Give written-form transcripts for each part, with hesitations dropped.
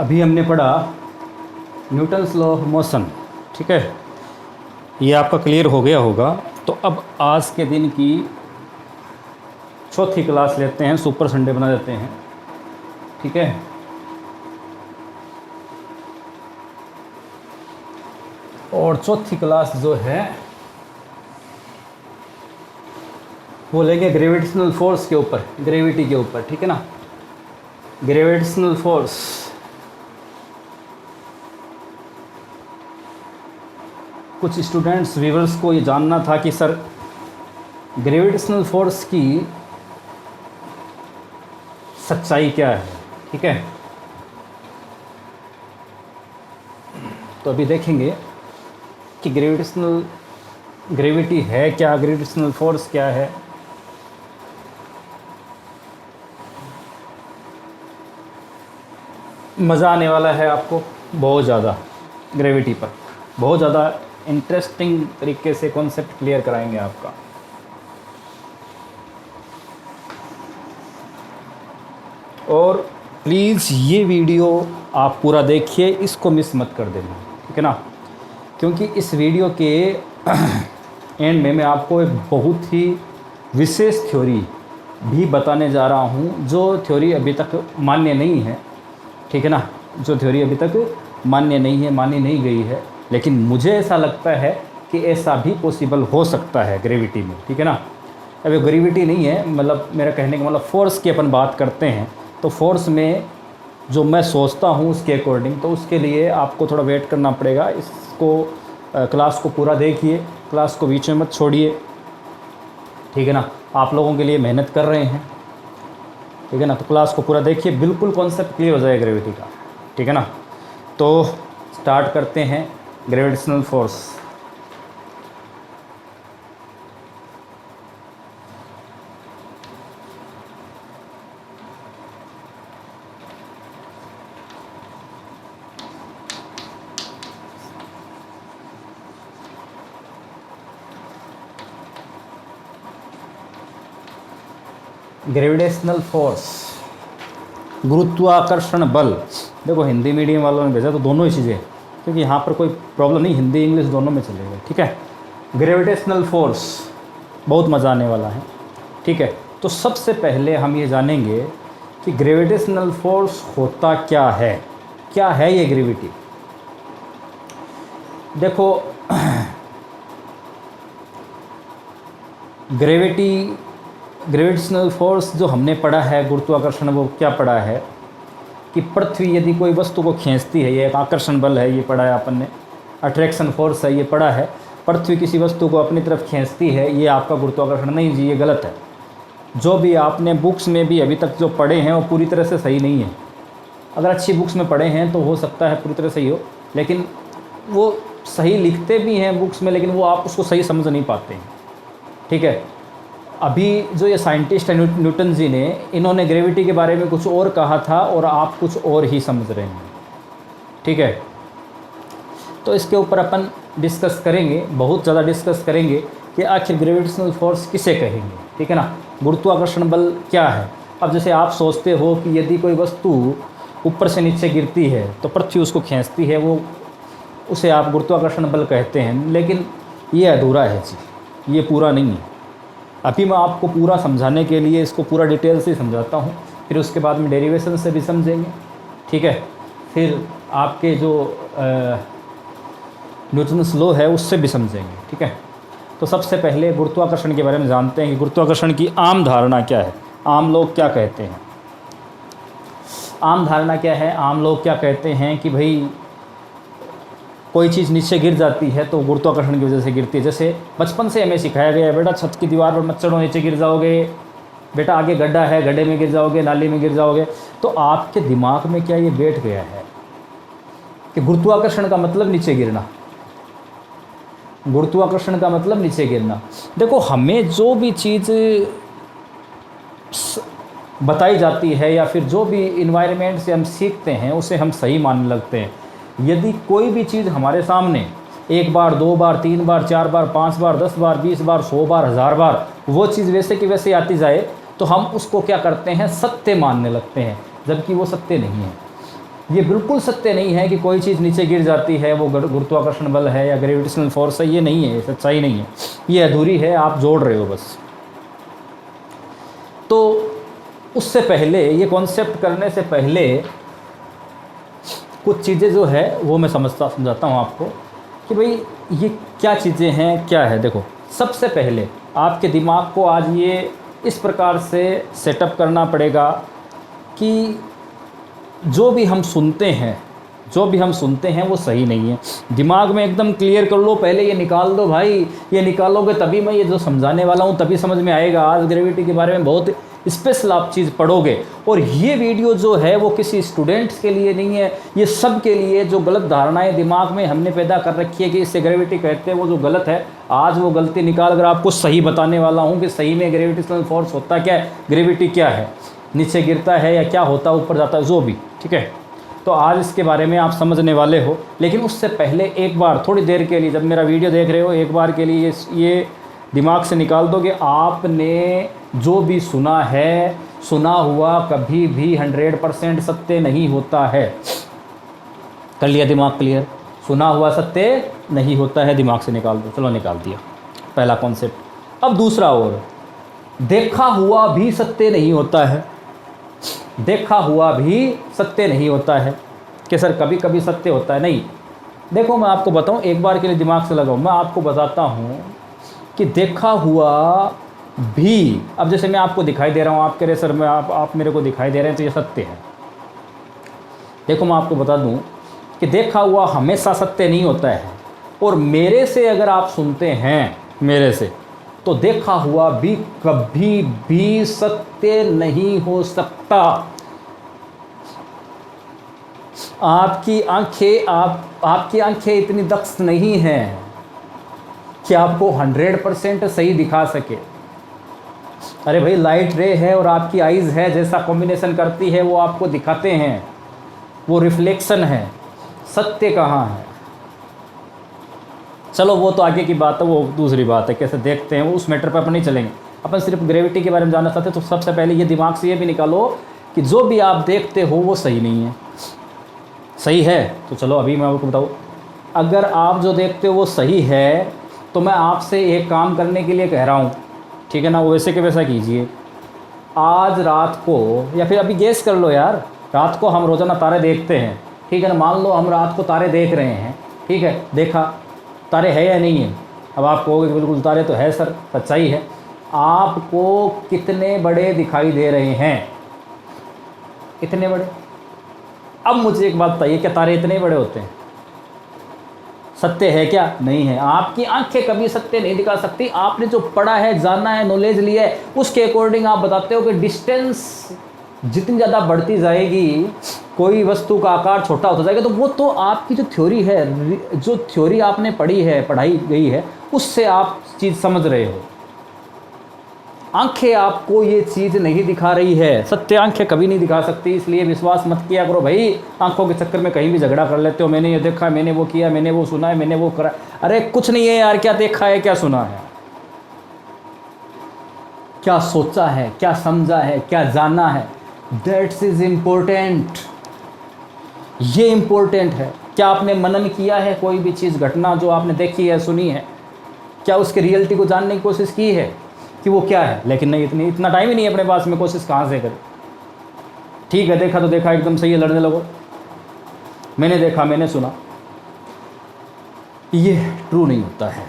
अभी हमने पढ़ा न्यूटन्स लॉ ऑफ मोशन, ठीक है, ये आपका क्लियर हो गया होगा। तो अब आज के दिन की चौथी क्लास लेते हैं, सुपर संडे बना देते हैं, ठीक है। और चौथी क्लास जो है वो लेंगे ग्रेविटेशनल फोर्स के ऊपर, ग्रेविटी के ऊपर, ठीक है ना। ग्रेविटेशनल फोर्स, कुछ स्टूडेंट्स व्यूअर्स को ये जानना था कि सर ग्रेविटेशनल फोर्स की सच्चाई क्या है, ठीक है। तो अभी देखेंगे कि ग्रेविटी है क्या, ग्रेविटेशनल फोर्स क्या है। मज़ा आने वाला है आपको बहुत ज़्यादा, ग्रेविटी पर बहुत ज़्यादा इंटरेस्टिंग तरीके से कॉन्सेप्ट क्लियर कराएंगे आपका। और प्लीज़ ये वीडियो आप पूरा देखिए, इसको मिस मत कर देना, ठीक है ना, क्योंकि इस वीडियो के एंड में मैं आपको एक बहुत ही विशेष थ्योरी भी बताने जा रहा हूँ, जो थ्योरी अभी तक मान्य नहीं है, ठीक है ना, जो थ्योरी अभी तक मान्य नहीं है, मानी नहीं गई है, लेकिन मुझे ऐसा लगता है कि ऐसा भी पॉसिबल हो सकता है ग्रेविटी में, ठीक है ना। अब ग्रेविटी नहीं है, मतलब मेरा कहने का मतलब फोर्स की अपन बात करते हैं, तो फोर्स में जो मैं सोचता हूँ उसके अकॉर्डिंग, तो उसके लिए आपको थोड़ा वेट करना पड़ेगा। इसको क्लास को पूरा देखिए, क्लास को बीच में मत छोड़िए, ठीक है ना। आप लोगों के लिए मेहनत कर रहे हैं, ठीक है ना, तो क्लास को पूरा देखिए, बिल्कुल कॉन्सेप्ट क्लियर हो जाए ग्रेविटी का, ठीक है ना। तो स्टार्ट करते हैं ग्रेविटेशनल फोर्स। ग्रेविटेशनल फोर्स, गुरुत्वाकर्षण बल। देखो हिंदी मीडियम वालों ने भेजा तो दोनों ही चीज़ें, क्योंकि यहाँ पर कोई प्रॉब्लम नहीं, हिंदी इंग्लिश दोनों में चलेगा, ठीक है। ग्रेविटेशनल फोर्स बहुत मज़ा आने वाला है, ठीक है। तो सबसे पहले हम ये जानेंगे कि ग्रेविटेशनल फोर्स होता क्या है ये ग्रेविटी। देखो ग्रेविटेशनल फोर्स जो हमने पढ़ा है, गुरुत्वाकर्षण, वो क्या पढ़ा है कि पृथ्वी यदि कोई वस्तु को खींचती है, ये एक आकर्षण बल है, ये पढ़ा है अपन ने। अट्रैक्शन फोर्स है, ये पढ़ा है। पृथ्वी किसी वस्तु को अपनी तरफ खींचती है, ये आपका गुरुत्वाकर्षण नहीं जी, ये गलत है। जो भी आपने बुक्स में भी अभी तक जो पढ़े हैं वो पूरी तरह से सही नहीं है। अगर अच्छी बुक्स में पढ़े हैं तो हो सकता है पूरी तरह सही हो, लेकिन वो सही लिखते भी हैं बुक्स में, लेकिन वो आप उसको सही समझ नहीं पाते हैं, ठीक है। अभी जो ये साइंटिस्ट है न्यूटन जी ने, इन्होंने ग्रेविटी के बारे में कुछ और कहा था और आप कुछ और ही समझ रहे हैं, ठीक है। तो इसके ऊपर अपन डिस्कस करेंगे, बहुत ज़्यादा डिस्कस करेंगे कि आखिर ग्रेविटेशनल फोर्स किसे कहेंगे, ठीक है ना। गुरुत्वाकर्षण बल क्या है। अब जैसे आप सोचते हो कि यदि कोई वस्तु ऊपर से नीचे गिरती है तो पृथ्वी उसको खींचती है, वो उसे आप गुरुत्वाकर्षण बल कहते हैं, लेकिन ये अधूरा है जी, ये पूरा नहीं है। अभी मैं आपको पूरा समझाने के लिए इसको पूरा डिटेल से समझाता हूँ, फिर उसके बाद में डेरिवेशन से भी समझेंगे, ठीक है। फिर आपके जो न्यूटन्स लॉ है उससे भी समझेंगे, ठीक है। तो सबसे पहले गुरुत्वाकर्षण के बारे में जानते हैं कि गुरुत्वाकर्षण की आम धारणा क्या है, आम लोग क्या कहते हैं। आम धारणा क्या है, आम लोग क्या कहते हैं कि भाई कोई चीज़ नीचे गिर जाती है तो गुरुत्वाकर्षण की वजह से गिरती है। जैसे बचपन से हमें सिखाया गया है, बेटा छत की दीवार पर मत चढ़ो, नीचे गिर जाओगे, बेटा आगे गड्ढा है, गड्ढे में गिर जाओगे, नाली में गिर जाओगे। तो आपके दिमाग में क्या ये बैठ गया है कि गुरुत्वाकर्षण का मतलब नीचे गिरना, गुरुत्वाकर्षण का मतलब नीचे गिरना। देखो हमें जो भी चीज़ बताई जाती है या फिर जो भी इन्वायरमेंट से हम सीखते हैं उसे हम सही मानने लगते हैं। यदि कोई भी चीज़ हमारे सामने एक बार, दो बार, तीन बार, चार बार, 5 बार, 10 बार, 20 बार, 100 बार, 1000 बार वो चीज़ वैसे की वैसे आती जाए तो हम उसको क्या करते हैं, सत्य मानने लगते हैं, जबकि वो सत्य नहीं है। ये बिल्कुल सत्य नहीं है कि कोई चीज़ नीचे गिर जाती है वो गुरुत्वाकर्षण बल है या ग्रेविटेशनल फोर्स है, ये नहीं है, सच्चाई नहीं है, ये अधूरी है, आप जोड़ रहे हो बस। तो उससे पहले, ये कॉन्सेप्ट करने से पहले कुछ चीज़ें जो है वो मैं समझाता हूँ आपको कि भाई ये क्या चीज़ें हैं, क्या है। देखो, सबसे पहले आपके दिमाग को आज ये इस प्रकार से सेटअप करना पड़ेगा कि जो भी हम सुनते हैं वो सही नहीं है। दिमाग में एकदम क्लियर कर लो, पहले ये निकाल दो भाई, ये निकालोगे तभी मैं ये जो समझाने वाला हूँ तभी समझ में आएगा। आज ग्रेविटी के बारे में बहुत स्पेशल आप चीज़ पढ़ोगे, और ये वीडियो जो है वो किसी स्टूडेंट्स के लिए नहीं है, ये सब के लिए जो गलत धारणाएं दिमाग में हमने पैदा कर रखी है कि इससे ग्रेविटी कहते हैं, वो जो गलत है, आज वो गलती निकाल कर आपको सही बताने वाला हूँ कि सही में ग्रेविटेशनल फोर्स होता क्या है, ग्रेविटी क्या है, नीचे गिरता है या क्या होता है, ऊपर जाता है, जो भी, ठीक है। तो आज इसके बारे में आप समझने वाले हो। लेकिन उससे पहले एक बार थोड़ी देर के लिए, जब मेरा वीडियो देख रहे हो, एक बार के लिए ये दिमाग से निकाल दो कि आपने जो भी सुना है, सुना हुआ कभी भी 100% सत्य नहीं होता है। कर लिया दिमाग क्लियर? सुना हुआ सत्य नहीं होता है, दिमाग से निकाल दो। चलो निकाल दिया, पहला कॉन्सेप्ट। अब दूसरा, और देखा हुआ भी सत्य नहीं होता है। देखा हुआ भी सत्य नहीं होता है कि सर कभी कभी सत्य होता है, नहीं। देखो मैं आपको बताऊं, एक बार के लिए दिमाग से लगाओ, मैं आपको बताता हूं कि देखा हुआ भी, अब जैसे मैं आपको दिखाई दे रहा हूं, आप कह रहे सर मैं आप मेरे को दिखाई दे रहे हैं तो ये सत्य है। देखो मैं आपको बता दूं कि देखा हुआ हमेशा सत्य नहीं होता है, और मेरे से अगर आप सुनते हैं, मेरे से, तो देखा हुआ भी कभी भी सत्य नहीं हो सकता। आपकी आंखें इतनी दक्ष नहीं हैं कि आपको 100% सही दिखा सके। अरे भाई, लाइट रे है और आपकी आइज़ है, जैसा कॉम्बिनेशन करती है वो आपको दिखाते हैं, वो रिफ्लेक्शन है, सत्य कहाँ है? चलो वो तो आगे की बात है, वो दूसरी बात है, कैसे देखते हैं वो, उस मैटर पर अपन नहीं चलेंगे। अपन सिर्फ ग्रेविटी के बारे में जानना चाहते हैं। तो सबसे पहले ये दिमाग से ये भी निकालो कि जो भी आप देखते हो वो सही नहीं है। सही है तो चलो अभी मैं आपको बताऊँ, अगर आप जो देखते हो वो सही है तो मैं आपसे एक काम करने के लिए कह रहा हूँ, ठीक है ना, वो वैसे के वैसा कीजिए। आज रात को, या फिर अभी गेस कर लो यार, रात को हम रोज़ाना तारे देखते हैं, ठीक है ना, मान लो हम रात को तारे देख रहे हैं, ठीक है, देखा तारे है या नहीं है? अब आप कहोगे कि बिल्कुल तारे तो है सर, सच्चाई है। आपको कितने बड़े दिखाई दे रहे हैं? इतने बड़े। अब मुझे एक बात बताइए, क्या तारे इतने बड़े होते हैं? सत्य है क्या? नहीं है। आपकी आंखें कभी सत्य नहीं दिखा सकती। आपने जो पढ़ा है, जाना है, नॉलेज लिया है, उसके अकॉर्डिंग आप बताते हो कि डिस्टेंस जितनी ज़्यादा बढ़ती जाएगी, कोई वस्तु का आकार छोटा होता जाएगा। तो वो तो आपकी जो थ्योरी है, जो थ्योरी आपने पढ़ी है, पढ़ाई गई है, उससे आप चीज़ समझ रहे हो। आंखें आपको ये चीज़ नहीं दिखा रही है, सत्य आंखें कभी नहीं दिखा सकती। इसलिए विश्वास मत किया करो भाई, आंखों के चक्कर में कहीं भी झगड़ा कर लेते हो, मैंने ये देखा, मैंने वो किया, मैंने वो सुना है, मैंने वो करा। अरे कुछ नहीं है यार, क्या देखा है, क्या सुना है, क्या सोचा है, क्या समझा है, क्या जाना है, दैट्स इज इम्पोर्टेंट। ये इम्पोर्टेंट है। क्या आपने मनन किया है? कोई भी चीज़, घटना जो आपने देखी है, सुनी है, क्या उसके रियलिटी को जानने की कोशिश की है कि वो क्या है? लेकिन नहीं, इतना टाइम ही नहीं है अपने पास में, कोशिश कहाँ से करें। ठीक है, देखा तो देखा, एकदम सही है, लड़ने लगो, मैंने देखा, मैंने सुना, ये ट्रू नहीं होता है।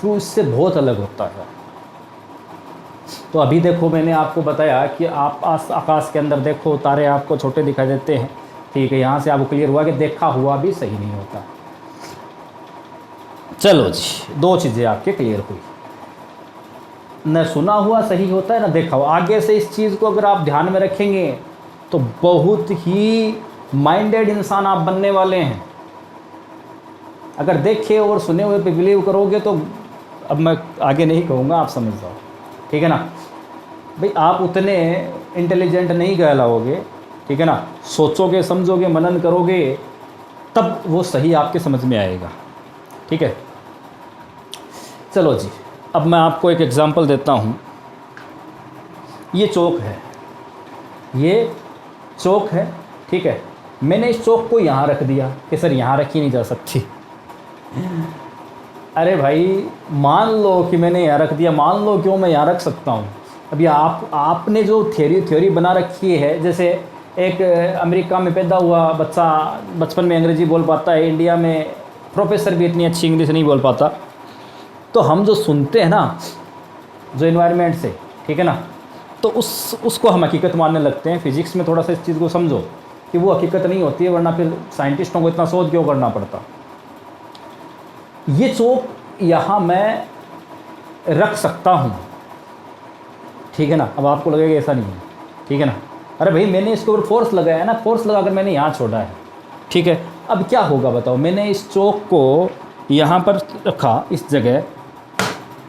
ट्रू इससे बहुत अलग होता है। तो अभी देखो, मैंने आपको बताया कि आप आकाश के अंदर देखो, तारे आपको छोटे दिखाई देते हैं, ठीक है, यहाँ से आपको क्लियर हुआ कि देखा हुआ भी सही नहीं होता। चलो जी, दो चीज़ें आपके क्लियर हुई, न सुना हुआ सही होता है, न देखा हुआ। आगे से इस चीज़ को अगर आप ध्यान में रखेंगे तो बहुत ही माइंडेड इंसान आप बनने वाले हैं। अगर देखे और सुने हुए पे बिलीव करोगे तो, अब मैं आगे नहीं कहूँगा, आप समझ जाओ, ठीक है ना भाई। आप उतने इंटेलिजेंट नहीं कहलाओगे, ठीक है ना, सोचोगे, समझोगे, मनन करोगे, तब वो सही आपके समझ में आएगा, ठीक है। चलो जी, अब मैं आपको एक एग्जांपल देता हूँ। ये चौक है, ये चौक है, ठीक है, मैंने इस चौक को यहाँ रख दिया कि सर यहाँ रखी नहीं जा सकती। अरे भाई मान लो कि मैंने यहाँ रख दिया, मान लो क्यों मैं यहाँ रख सकता हूँ। अभी आपने जो थ्योरी बना रखी है, जैसे एक अमेरिका में पैदा हुआ बच्चा बचपन में अंग्रेज़ी बोल पाता है, इंडिया में प्रोफेसर भी इतनी अच्छी इंग्लिश नहीं बोल पाता, तो हम जो सुनते हैं ना जो इन्वायरमेंट से, ठीक है ना, तो उसको हम हकीकत मानने लगते हैं। फिज़िक्स में थोड़ा सा इस चीज़ को समझो कि वो हकीकत नहीं होती है, वरना फिर साइंटिस्टों को इतना शोध क्यों करना पड़ता। ये चौक यहाँ मैं रख सकता हूँ, ठीक है ना। अब आपको लगेगा ऐसा नहीं है, ठीक है ना। अरे भाई मैंने इसके ऊपर फोर्स लगाया है ना, फोर्स लगाकर मैंने यहाँ छोड़ा है, ठीक है। अब क्या होगा बताओ, मैंने इस चौक को यहाँ पर रखा इस जगह,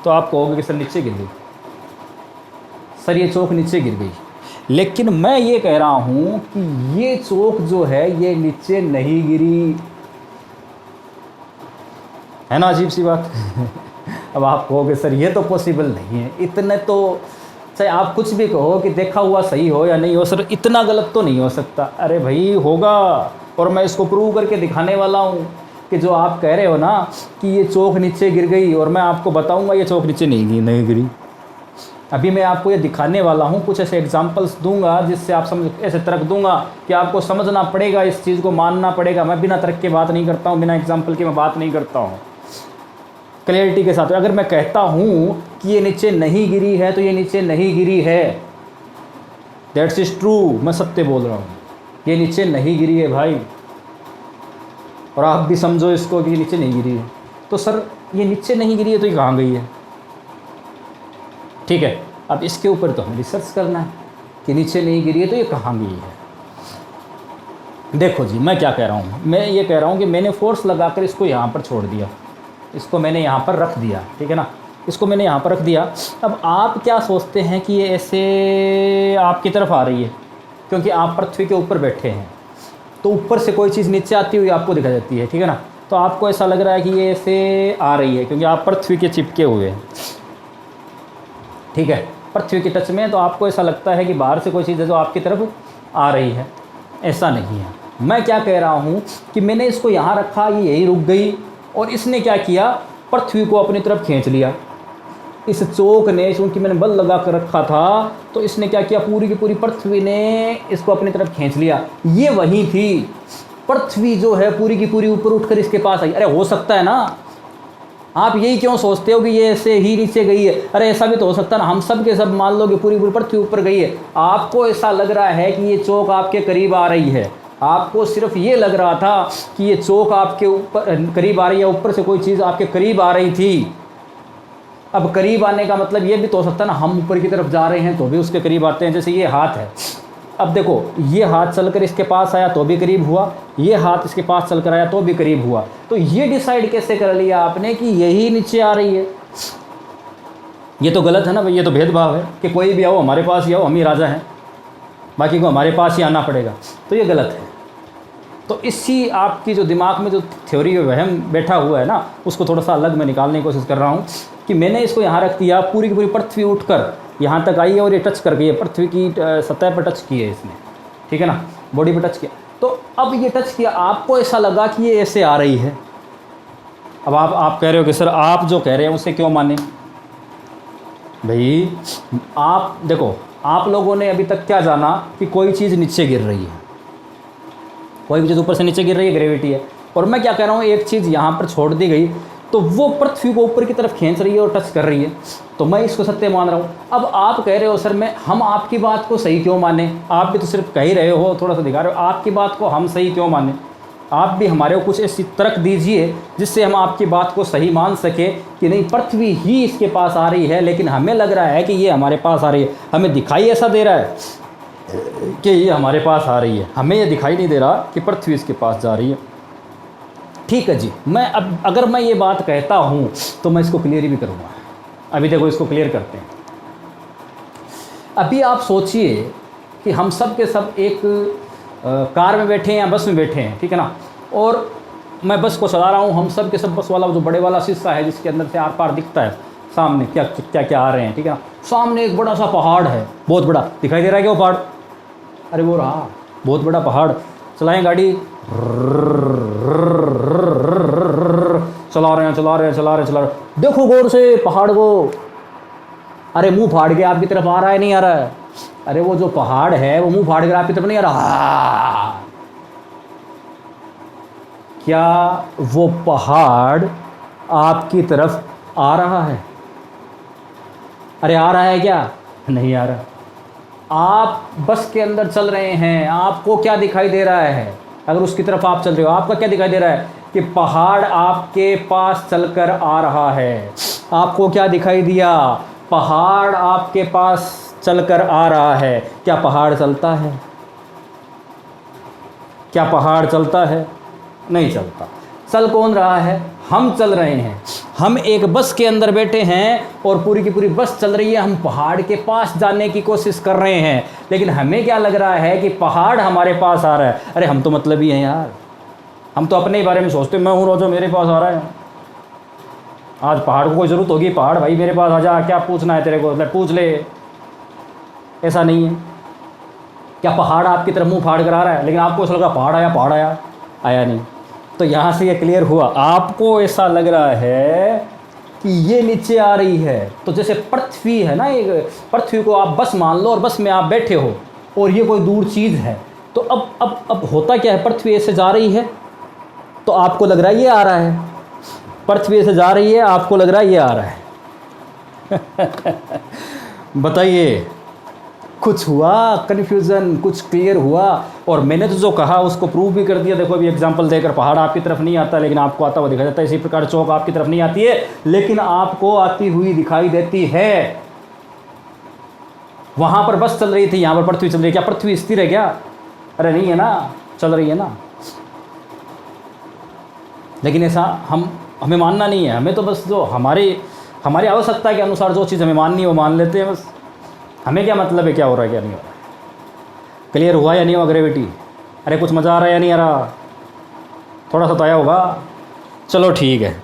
तो आप कहोगे कि सर नीचे गिर गई, सर ये चौक नीचे गिर गई। लेकिन मैं ये कह रहा हूँ कि ये चौक जो है ये नीचे नहीं गिरी, है ना, अजीब सी बात। अब आप कहोगे सर ये तो पॉसिबल नहीं है, इतने तो चाहे आप कुछ भी कहो कि देखा हुआ सही हो या नहीं हो, सर इतना गलत तो नहीं हो सकता। अरे भाई होगा, और मैं इसको प्रूव करके दिखाने वाला हूँ कि जो आप कह रहे हो ना कि ये चौक नीचे गिर गई, और मैं आपको बताऊँगा ये चौक नीचे नहीं गिरी। अभी मैं आपको ये दिखाने वाला हूँ, कुछ ऐसे एग्जांपल्स दूंगा जिससे आप समझ, ऐसे तर्क दूंगा कि आपको समझना पड़ेगा, इस चीज़ को मानना पड़ेगा। मैं बिना तर्क के बात नहीं करता हूँ, बिना एग्जांपल की मैं बात नहीं करता हूँ, क्लैरिटी के साथ। अगर मैं कहता हूँ कि ये नीचे नहीं गिरी है तो ये नीचे नहीं गिरी है, दैट्स इज ट्रू, मैं सत्य बोल रहा हूँ, ये नीचे नहीं गिरी है भाई। और आप भी समझो इसको कि ये नीचे नहीं गिरी है, तो सर ये नीचे नहीं गिरी है तो ये कहाँ गई है, ठीक है। अब इसके ऊपर तो हमें रिसर्च करना है कि नीचे नहीं गिरी है तो ये कहाँ गई है। देखो जी मैं क्या कह रहा हूँ, मैं ये कह रहा हूँ कि मैंने फोर्स लगाकर इसको यहाँ पर छोड़ दिया, इसको मैंने यहाँ पर रख दिया, ठीक है ना, इसको मैंने यहाँ पर रख दिया। अब आप क्या सोचते हैं कि ये ऐसे आपकी तरफ आ रही है, क्योंकि आप पृथ्वी के ऊपर बैठे हैं, तो ऊपर से कोई चीज़ नीचे आती हुई आपको दिखाई देती है, ठीक है ना। तो आपको ऐसा लग रहा है कि ये ऐसे आ रही है क्योंकि आप पृथ्वी के चिपके हुए हैं, ठीक है, पृथ्वी के टच में, तो आपको ऐसा लगता है कि बाहर से कोई चीज़ है जो आपकी तरफ आ रही है। ऐसा नहीं है। मैं क्या कह रहा हूँ कि मैंने इसको यहाँ रखा, ये यही रुक गई, और इसने क्या किया, पृथ्वी को अपनी तरफ खींच लिया। इस चौक ने, क्योंकि मैंने बल लगा कर रखा था, तो इसने क्या किया, पूरी की पूरी पृथ्वी ने इसको अपनी तरफ खींच लिया। ये वही थी, पृथ्वी जो है पूरी की पूरी ऊपर उठकर इसके पास आई। अरे हो सकता है ना, आप यही क्यों सोचते हो कि ये ऐसे ही नीचे गई है, अरे ऐसा भी तो हो सकता है ना, हम सब के सब मान लो कि पूरी पूरी पृथ्वी ऊपर गई है, आपको ऐसा लग रहा है कि ये चौक आपके करीब आ रही है, आपको सिर्फ ये लग रहा था कि ये चौक आपके ऊपर करीब आ रही है, ऊपर से कोई चीज़ आपके करीब आ रही थी। अब करीब आने का मतलब ये भी तो हो सकता है ना, हम ऊपर की तरफ जा रहे हैं तो भी उसके करीब आते हैं। जैसे ये हाथ है, अब देखो ये हाथ चलकर इसके पास आया तो भी करीब हुआ, ये हाथ इसके पास चलकर आया तो भी करीब हुआ। तो ये डिसाइड कैसे कर लिया आपने कि यही नीचे आ रही है? ये तो गलत है ना भाई, ये तो भेदभाव है कि कोई भी आओ हमारे पास ही आओ, हम ही राजा हैं, बाकी को हमारे पास ही आना पड़ेगा, तो ये गलत है। तो इसी आपकी जो दिमाग में जो थ्योरी वहम बैठा हुआ है ना, उसको थोड़ा सा अलग मैं निकालने की कोशिश कर रहा हूँ कि मैंने इसको यहाँ रख दिया, पूरी की पूरी पृथ्वी उठकर यहाँ तक आई है और ये टच कर गई है, पृथ्वी की सतह पर टच की है इसने, ठीक है ना, बॉडी पर टच किया। तो अब ये टच किया, आपको ऐसा लगा कि ये ऐसे आ रही है। अब आप कह रहे हो कि सर आप जो कह रहे हैं उसे क्यों माने भाई? आप देखो, आप लोगों ने अभी तक क्या जाना कि कोई चीज़ नीचे गिर रही है, कोई भी चीज़ ऊपर से नीचे गिर रही है, ग्रेविटी है। और मैं क्या कह रहा हूँ, एक चीज़ यहाँ पर छोड़ दी गई तो वो पृथ्वी को ऊपर की तरफ खींच रही है और टच कर रही है, तो मैं इसको सत्य मान रहा हूँ। अब आप कह रहे हो सर हम आपकी बात को सही क्यों माने? आप भी तो सिर्फ कह ही रहे हो, थोड़ा सा दिखा रहे हो, आपकी बात को हम सही क्यों माने? आप भी हमारे को कुछ ऐसी तर्क दीजिए जिससे हम आपकी बात को सही मान सके कि नहीं पृथ्वी ही इसके पास आ रही है, लेकिन हमें लग रहा है कि ये हमारे पास आ रही है, हमें दिखाई ऐसा दे रहा है कि ये हमारे पास आ रही है, हमें ये दिखाई नहीं दे रहा कि पृथ्वी इसके पास जा रही है। ठीक है जी, मैं अब अगर मैं ये बात कहता हूँ तो मैं इसको क्लियर भी करूँगा। अभी देखो इसको क्लियर करते हैं। अभी आप सोचिए कि हम सब के सब एक कार में बैठे हैं या बस में बैठे हैं, ठीक है ना, और मैं बस को चला रहा हूँ, हम सब के सब बस वाला जो बड़े वाला शीशा है जिसके अंदर से आर पार दिखता है सामने क्या क्या क्या आ रहे हैं, ठीक है ना, सामने एक बड़ा सा पहाड़ है, बहुत बड़ा दिखाई दे रहा है क्या वो पहाड़? अरे वो रहा बहुत बड़ा पहाड़, चलाएं गाड़ी, चला रहे हैं, देखो गौर से पहाड़ को। अरे मुंह फाड़ के आपकी तरफ आ रहा है, नहीं आ रहा है? अरे वो जो पहाड़ है वो मुंह फाड़ कर आपकी तरफ नहीं आ रहा। क्या वो पहाड़ आपकी तरफ आ रहा है? अरे आ रहा है क्या? नहीं आ रहा। आप बस के अंदर चल रहे हैं, आपको क्या दिखाई दे रहा है? अगर उसकी तरफ आप चल रहे हो, आपका क्या दिखाई दे रहा है? कि पहाड़ आपके पास चलकर आ रहा है। आपको क्या दिखाई दिया? पहाड़ आपके पास चलकर आ रहा है। क्या पहाड़ चलता है? क्या पहाड़ चलता है? नहीं चलता। चल कौन रहा है? हम चल रहे हैं। हम एक बस के अंदर बैठे हैं और पूरी की पूरी बस चल रही है, हम पहाड़ के पास जाने की कोशिश कर रहे हैं, लेकिन हमें क्या लग रहा है कि पहाड़ हमारे पास आ रहा है। अरे हम तो मतलबी हैं यार, हम तो अपने ही बारे में सोचते, मैं हूँ रोजो मेरे पास आ रहा है। आज पहाड़ को कोई ज़रूरत होगी? पहाड़ भाई मेरे पास आ जा, क्या पूछना है तेरे को, पूछ ले। ऐसा नहीं है। क्या पहाड़ आपकी तरफ मुंह फाड़ कर आ रहा है? लेकिन आपको ऐसा लगा पहाड़ आया, आया नहीं। तो यहाँ से ये क्लियर हुआ, आपको ऐसा लग रहा है कि ये नीचे आ रही है। तो जैसे पृथ्वी है ना, एक पृथ्वी को आप बस मान लो और बस में आप बैठे हो और ये कोई दूर चीज़ है। तो अब होता क्या है? पृथ्वी ऐसे जा रही है तो आपको लग रहा है ये आ रहा है, पृथ्वी ऐसे जा रही है, आपको लग रहा है ये आ रहा है। बताइए, कुछ हुआ कन्फ्यूज़न, कुछ क्लियर हुआ? और मैंने तो जो कहा उसको प्रूव भी कर दिया। देखो अभी एग्जांपल देकर, पहाड़ आपकी तरफ नहीं आता लेकिन आपको आता हुआ दिखाई देता है। इसी प्रकार चौक आपकी तरफ नहीं आती है लेकिन आपको आती हुई दिखाई देती है। वहां पर बस चल रही थी, यहां पर पृथ्वी चल रही है। क्या पृथ्वी स्थिर है क्या? अरे नहीं है ना, चल रही है ना। लेकिन ऐसा हमें मानना नहीं है। हमें तो बस जो हमारी आवश्यकता के अनुसार जो चीज़ हमें माननी है वो मान लेते हैं बस। हमें क्या मतलब है क्या हो रहा है क्या नहीं हो रहा है। क्लियर हुआ या नहीं हुआ ग्रेविटी? अरे कुछ मज़ा आ रहा है या नहीं आ रहा? थोड़ा सा तो आया होगा। चलो ठीक है,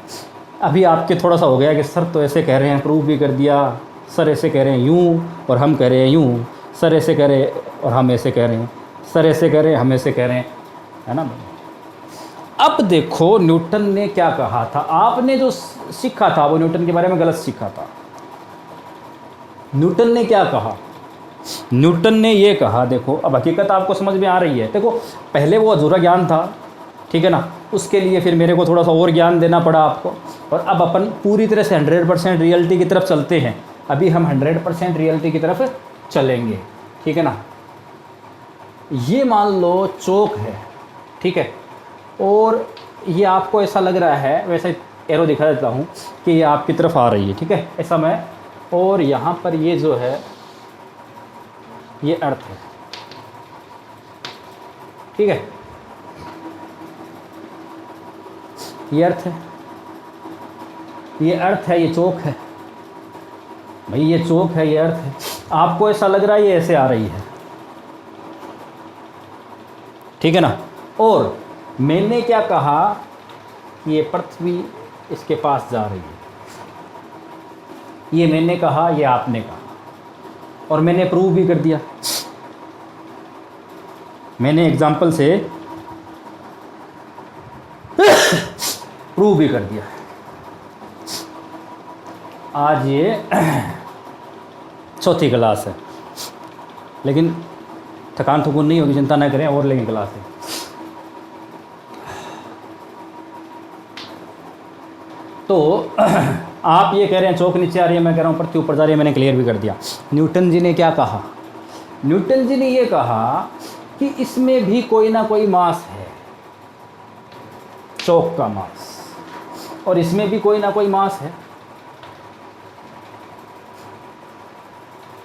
अभी आपके थोड़ा सा हो गया कि सर तो ऐसे कह रहे हैं, प्रूव भी कर दिया। सर ऐसे कह रहे हैं यूँ और हम कह रहे हैं यूँ, सर ऐसे कह रहे हैं और हम ऐसे कह रहे हैं, सर ऐसे कह रहे हैं हम ऐसे कह रहे हैं, है ना। अब देखो न्यूटन ने क्या कहा था। आपने जो सीखा था वो न्यूटन के बारे में गलत सीखा था। न्यूटन ने क्या कहा? न्यूटन ने ये कहा, देखो अब हकीकत आपको समझ में आ रही है। देखो पहले वो अधूरा ज्ञान था, ठीक है ना, उसके लिए फिर मेरे को थोड़ा सा और ज्ञान देना पड़ा आपको। और अब अपन पूरी तरह से 100% रियलिटी की तरफ चलते हैं। अभी हम 100% रियलिटी की तरफ चलेंगे, ठीक है ना। ये मान लो चौक है, ठीक है, और ये आपको ऐसा लग रहा है, वैसे एरो दिखा देता हूँ कि ये आपकी तरफ आ रही है, ठीक है, ऐसा मैं। और यहाँ पर ये जो है ये अर्थ है, ठीक है, ये अर्थ है, ये अर्थ है, ये चौक है भाई, ये चौक है, ये अर्थ है। आपको ऐसा लग रहा है ये ऐसे आ रही है, ठीक है ना। और मैंने क्या कहा कि ये पृथ्वी इसके पास जा रही है, ये मैंने कहा, ये आपने कहा, और मैंने प्रूव भी कर दिया। मैंने एग्जाम्पल से प्रूव भी कर दिया। आज ये चौथी क्लास है, लेकिन थकान थकून नहीं होगी, चिंता ना करें, और लेंगे क्लास है। तो आप ये कह रहे हैं चौक नीचे आ रही है, मैं कह रहा हूँ पृथ्वी ऊपर जा रही है। मैंने क्लियर भी कर दिया। न्यूटन जी ने क्या कहा? न्यूटन जी ने ये कहा कि इसमें भी कोई ना कोई मास है, चौक का मास, और इसमें भी कोई ना कोई मास है,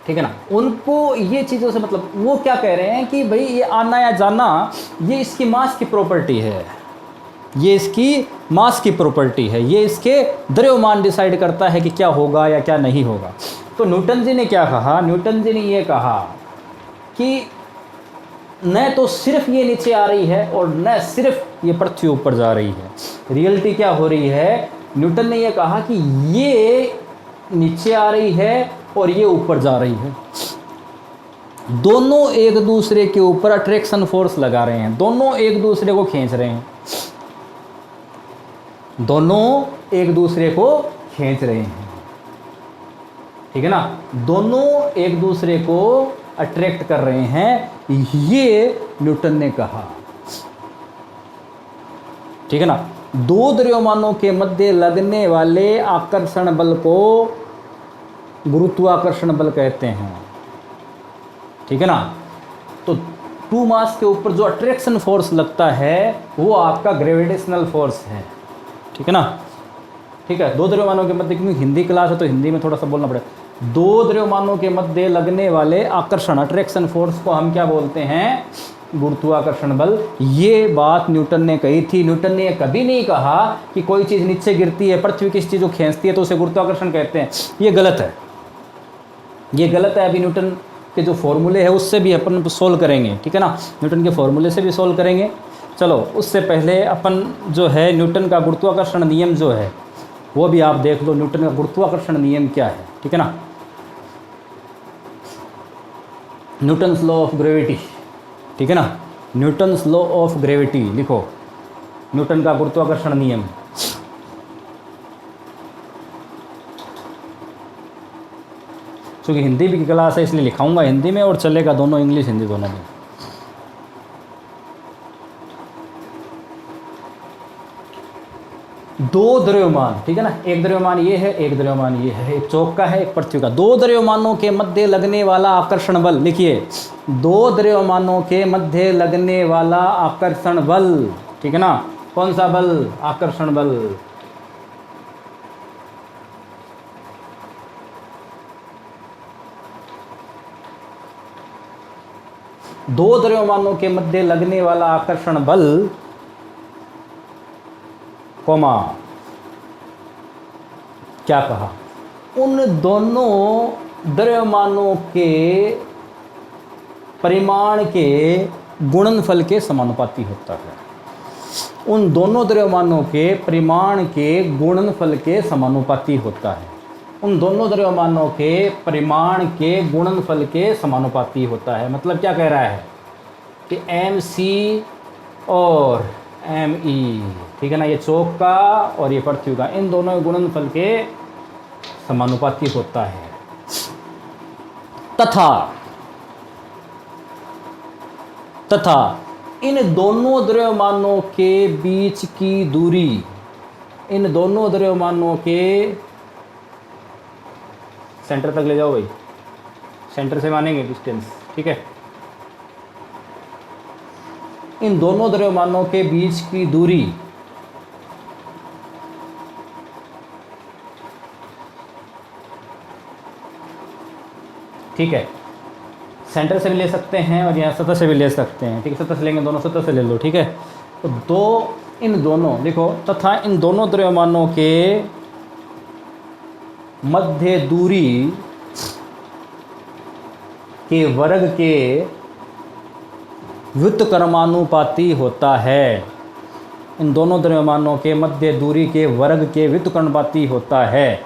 ठीक है ना। उनको ये चीज़ों से मतलब, वो क्या कह रहे हैं कि भाई ये आना या जाना ये इसकी मास की प्रॉपर्टी है, ये इसकी मास की प्रॉपर्टी है, ये इसके द्रव्यमान डिसाइड करता है कि क्या होगा या क्या नहीं होगा। तो न्यूटन जी ने क्या कहा? न्यूटन जी ने ये कहा कि न तो सिर्फ ये नीचे आ रही है और न सिर्फ ये पृथ्वी ऊपर जा रही है। रियलिटी क्या हो रही है? न्यूटन ने ये कहा कि ये नीचे आ रही है और ये ऊपर जा रही है। दोनों एक दूसरे के ऊपर अट्रैक्शन फोर्स लगा रहे हैं, दोनों एक दूसरे को खींच रहे हैं, दोनों एक दूसरे को खींच रहे हैं, ठीक है ना, दोनों एक दूसरे को अट्रैक्ट कर रहे हैं, ये न्यूटन ने कहा, ठीक है ना। दो द्रव्यमानों के मध्य लगने वाले आकर्षण बल को गुरुत्वाकर्षण बल कहते हैं, ठीक है ना। तो टू मास के ऊपर जो अट्रैक्शन फोर्स लगता है वो आपका ग्रेविटेशनल फोर्स है, ठीक है ना, ठीक है। दो द्रव्यमानों के मध्य, क्योंकि हिंदी क्लास है तो हिंदी में थोड़ा सा बोलना पड़ेगा। दो द्रव्यमानों के मध्य लगने वाले आकर्षण अट्रैक्शन फोर्स को हम क्या बोलते हैं, गुरुत्वाकर्षण बल। ये बात न्यूटन ने कही थी। न्यूटन ने कभी नहीं कहा कि कोई चीज़ नीचे गिरती है, पृथ्वी किसी चीज़ को खींचती है तो उसे गुरुत्वाकर्षण कहते हैं, ये गलत है, ये गलत है। अभी न्यूटन के जो फॉर्मूले है उससे भी अपन सोल्व करेंगे, ठीक है ना, न्यूटन के फॉर्मूले से भी सोल्व करेंगे। चलो उससे पहले अपन जो है न्यूटन का गुरुत्वाकर्षण नियम जो है वो भी आप देख लो, न्यूटन का गुरुत्वाकर्षण नियम क्या है, ठीक है ना। न्यूटन्स लॉ ऑफ ग्रेविटी, ठीक है ना, न्यूटन्स लॉ ऑफ ग्रेविटी लिखो, न्यूटन का गुरुत्वाकर्षण नियम। क्योंकि हिंदी भी की क्लास है इसलिए लिखाऊंगा हिंदी में और चलेगा दोनों, इंग्लिश हिंदी दोनों में। दो द्रव्यमान, ठीक है ना, एक द्रव्यमान ये है, एक द्रव्यमान ये है, एक चौक का है, एक पृथ्वी का। दो द्रव्यमानों के मध्य लगने वाला आकर्षण बल, लिखिए, दो द्रव्यमानों के मध्य लगने वाला आकर्षण बल, ठीक है ना, कौन सा बल, आकर्षण बल। दो द्रव्यमानों के मध्य लगने वाला आकर्षण बल, कोमा, क्या कहा, उन दोनों द्रव्यमानों के परिमाण के गुणनफल के समानुपाती होता है। उन दोनों द्रव्यमानों के परिमाण के गुणनफल के समानुपाती होता है। उन दोनों द्रव्यमानों के परिमाण के गुणनफल के समानुपाती होता है। मतलब क्या कह रहा है कि mc और me, ठीक है ना, ये चौक का और ये पृथ्वी का, इन दोनों गुणनफल के समानुपाती होता है। तथा इन दोनों द्रव्यमानों के बीच की दूरी, इन दोनों द्रव्यमानों के सेंटर तक ले जाओ भाई, सेंटर से मानेंगे डिस्टेंस, ठीक है, इन दोनों द्रव्यमानों के बीच की दूरी ठीक है, सेंटर से भी ले सकते हैं और यहाँ सतह से भी ले सकते हैं, ठीक है, सतह से लेंगे, दोनों सतह से ले लो, ठीक है। तो इन दोनों देखो, तथा इन दोनों द्रव्यमानों के मध्य दूरी के वर्ग के व्युत्क्रमानुपाती होता है। इन दोनों द्रव्यमानों के मध्य दूरी के वर्ग के व्युत्क्रमानुपाती होता है,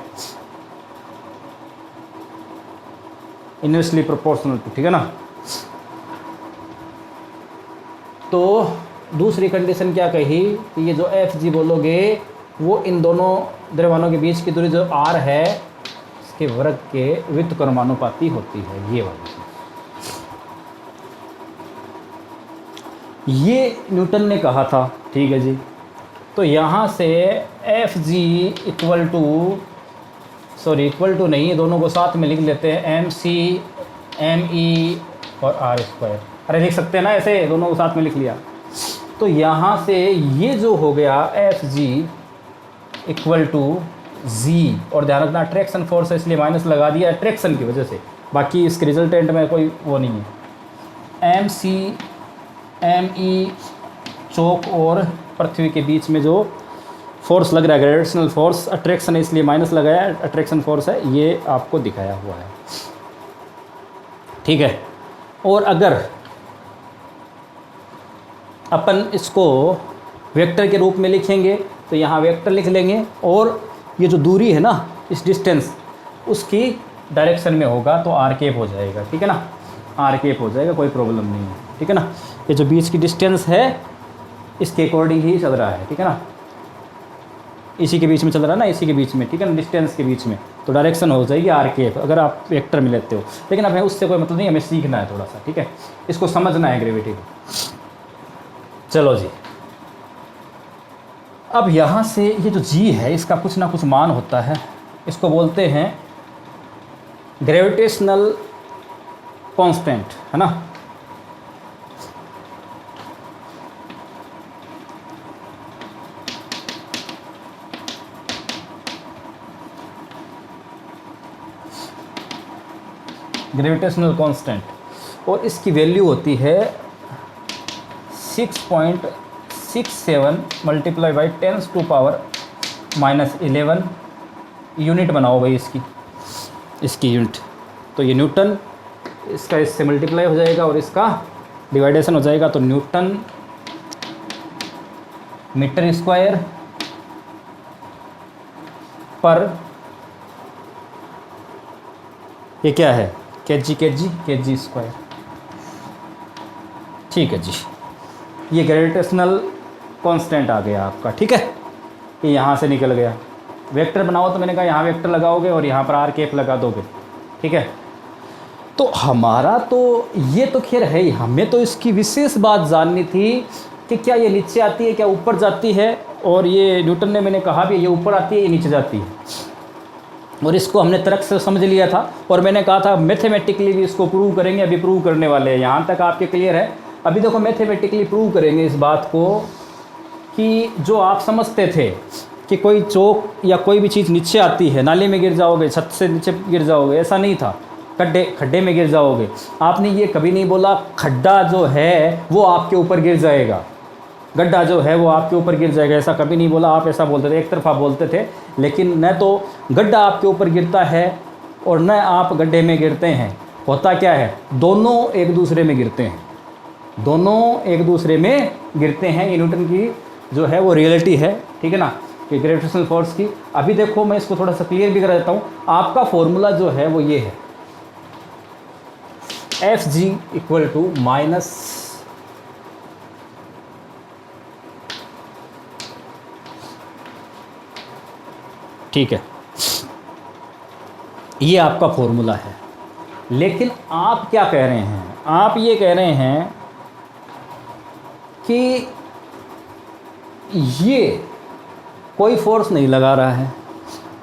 इनवर्सली प्रोपोर्शनल, ठीक है ना। तो दूसरी कंडीशन क्या कही कि ये जो एफ जी बोलोगे वो इन दोनों द्रव्यमानों के बीच की दूरी जो आर है इसके वर्ग के व्युत्क्रमानुपाती होती है, ये वाली। ये न्यूटन ने कहा था, ठीक है जी। तो यहाँ से एफ जी इक्वल टू नहीं, दोनों को साथ में लिख लेते हैं, एम सी एम ई और आर स्क्वायर। अरे लिख सकते हैं ना ऐसे, दोनों को साथ में लिख लिया। तो यहाँ से ये जो हो गया एफ जी इक्वल टू जी, और ध्यान रखना अट्रैक्शन फोर्स है इसलिए माइनस लगा दिया अट्रैक्शन की वजह से, बाकी इसके रिजल्टेंट में कोई वो नहीं है। एम सी एम ई चौक और पृथ्वी के बीच में जो फोर्स लग रहा है ग्रेविटेशनल फोर्स, अट्रैक्शन है इसलिए माइनस लगाया, अट्रैक्शन फोर्स है, ये आपको दिखाया हुआ है, ठीक है। और अगर अपन इसको वेक्टर के रूप में लिखेंगे तो यहाँ वेक्टर लिख लेंगे, और ये जो दूरी है ना, इस डिस्टेंस उसकी डायरेक्शन में होगा तो आर कैप हो जाएगा, ठीक है ना। आर केप हो जाएगा, कोई प्रॉब्लम नहीं है, ठीक है ना। ये जो बीच की डिस्टेंस है इसके अकॉर्डिंग ही चल रहा है, ठीक है ना, इसी के बीच में चल रहा है ना, इसी के बीच में, ठीक है ना, डिस्टेंस के बीच में, तो डायरेक्शन हो जाएगी आर केप अगर आप वेक्टर में लेते हो। लेकिन अब हमें उससे कोई मतलब नहीं, हमें सीखना है थोड़ा सा, ठीक है, इसको समझना है ग्रेविटी को। चलो जी, अब यहाँ से ये जो जी है इसका कुछ ना कुछ मान होता है, इसको बोलते हैं ग्रेविटेशनल कांस्टेंट, है ना। ग्रेविटेशनल कांस्टेंट, और इसकी वैल्यू होती है 6.67 मल्टीप्लाई बाई 10⁻⁻11 यूनिट बनाओ भाई इसकी यूनिट। तो ये न्यूटन, इसका इससे मल्टीप्लाई हो जाएगा और इसका डिवाइडेशन हो जाएगा, तो न्यूटन मीटर स्क्वायर पर, ये क्या है, केजी स्क्वायर, ठीक है जी। ये ग्रेविटेशनल कांस्टेंट आ गया आपका, ठीक है, ये यहाँ से निकल गया। वेक्टर बनाओ तो मैंने कहा यहाँ वेक्टर लगाओगे और यहाँ पर आर केप लगा दोगे, ठीक है। तो हमारा तो ये तो खैर है ही, हमें तो इसकी विशेष बात जाननी थी कि क्या ये नीचे आती है, क्या ऊपर जाती है, और ये न्यूटन ने मैंने कहा भी ये ऊपर आती है, ये नीचे जाती है, और इसको हमने तर्क से समझ लिया था, और मैंने कहा था मैथमेटिकली भी इसको प्रूव करेंगे, अभी प्रूव करने वाले हैं। यहाँ तक आपके क्लियर है। अभी देखो मैथमेटिकली प्रूव करेंगे इस बात को कि जो आप समझते थे कि कोई चौक या कोई भी चीज़ नीचे आती है, नाले में गिर जाओगे, छत से नीचे गिर जाओगे, ऐसा नहीं था, खड्डे में गिर जाओगे। आपने ये कभी नहीं बोला खड्डा जो है वो आपके ऊपर गिर जाएगा, गड्ढा जो है वो आपके ऊपर गिर जाएगा, ऐसा कभी नहीं बोला। आप ऐसा बोलते थे, एक तरफा बोलते थे। लेकिन न तो गड्ढा आपके ऊपर गिरता है और न आप गड्ढे में गिरते हैं। होता क्या है, दोनों एक दूसरे में गिरते हैं, दोनों एक दूसरे में गिरते हैं। ये न्यूटन की जो है वो रियलिटी है, ठीक है ना, कि ग्रेविटेशनल फोर्स की। अभी देखो मैं इसको थोड़ा सा क्लियर भी कर देता हूँ। आपका फॉर्मूला जो है वो ये है, Fg इक्वल टू माइनस ठीक है, ये आपका फॉर्मूला है। लेकिन आप क्या कह रहे हैं, आप ये कह रहे हैं कि ये कोई फोर्स नहीं लगा रहा है,